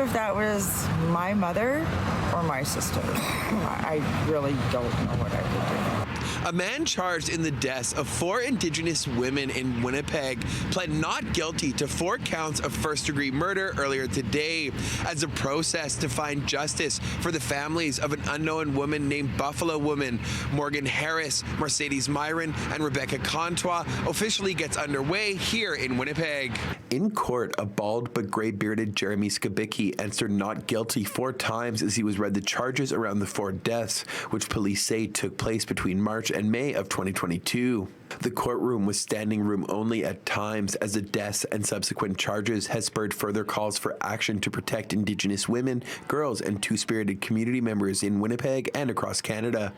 if that was my mother or my sister. I really don't know what I would do. A man charged in the deaths of 4 Indigenous women in Winnipeg pled not guilty to 4 counts of first-degree murder earlier today as a process to find justice for the families of an unknown woman named Buffalo Woman. Morgan Harris, Mercedes Myron, and Rebecca Contois officially gets underway here in Winnipeg. In court, a bald but gray-bearded Jeremy Skibicki answered not guilty 4 times as he was read the charges around the 4 deaths, which police say took place between March and May of 2022. The courtroom was standing room only at times as the deaths and subsequent charges has spurred further calls for action to protect Indigenous women, girls, and Two-Spirited community members in Winnipeg and across Canada.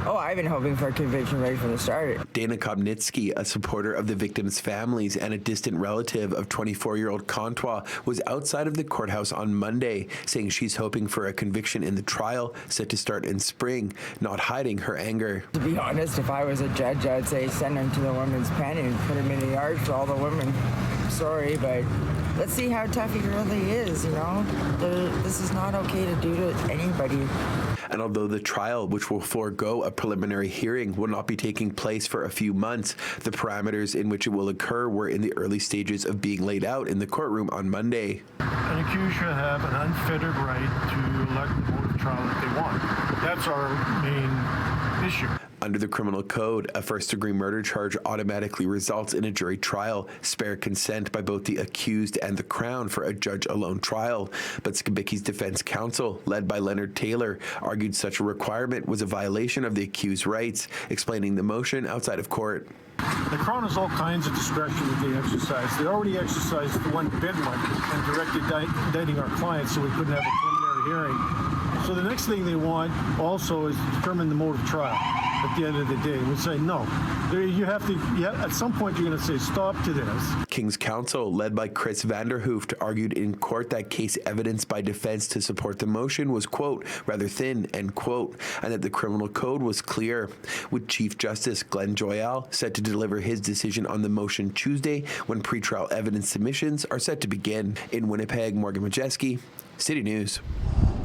Oh, I've been hoping for a conviction right from the start. Dana Kobnitsky, a supporter of the victims' families and a distant relative of 24-year-old Contois, was outside of the courthouse on Monday, saying she's hoping for a conviction in the trial set to start in spring, not hiding her anger. To be honest, if I was a judge, I'd say send him to the women's pen and put him in the yard for all the women. Sorry, but let's see how tough he really is, you know? This is not okay to do to anybody. And although the trial, which will forego a preliminary hearing, will not be taking place for a few months, the parameters in which it will occur were in the early stages of being laid out in the courtroom on Monday. An accused should have an unfettered right to elect the mode of trial that they want. That's our main issue. Under the criminal code, a first-degree murder charge automatically results in a jury trial, spare consent by both the accused and the Crown for a judge-alone trial. But Skibicki's defense counsel, led by Leonard Taylor, argued such a requirement was a violation of the accused's rights, explaining the motion outside of court. The Crown has all kinds of discretion that they exercise. They already exercised the one-bid one and directed indicting our clients so we couldn't have a preliminary hearing. So the next thing they want also is to determine the mode of trial. At the end of the day, we say no. You have to. At some point, you're going to say stop to this. King's counsel, led by Chris Vanderhooft, argued in court that case evidence by defense to support the motion was, quote, rather thin, end quote, and that the criminal code was clear. With Chief Justice Glenn Joyal set to deliver his decision on the motion Tuesday, when pretrial evidence submissions are set to begin. In Winnipeg, Morgan Modjeski, City News.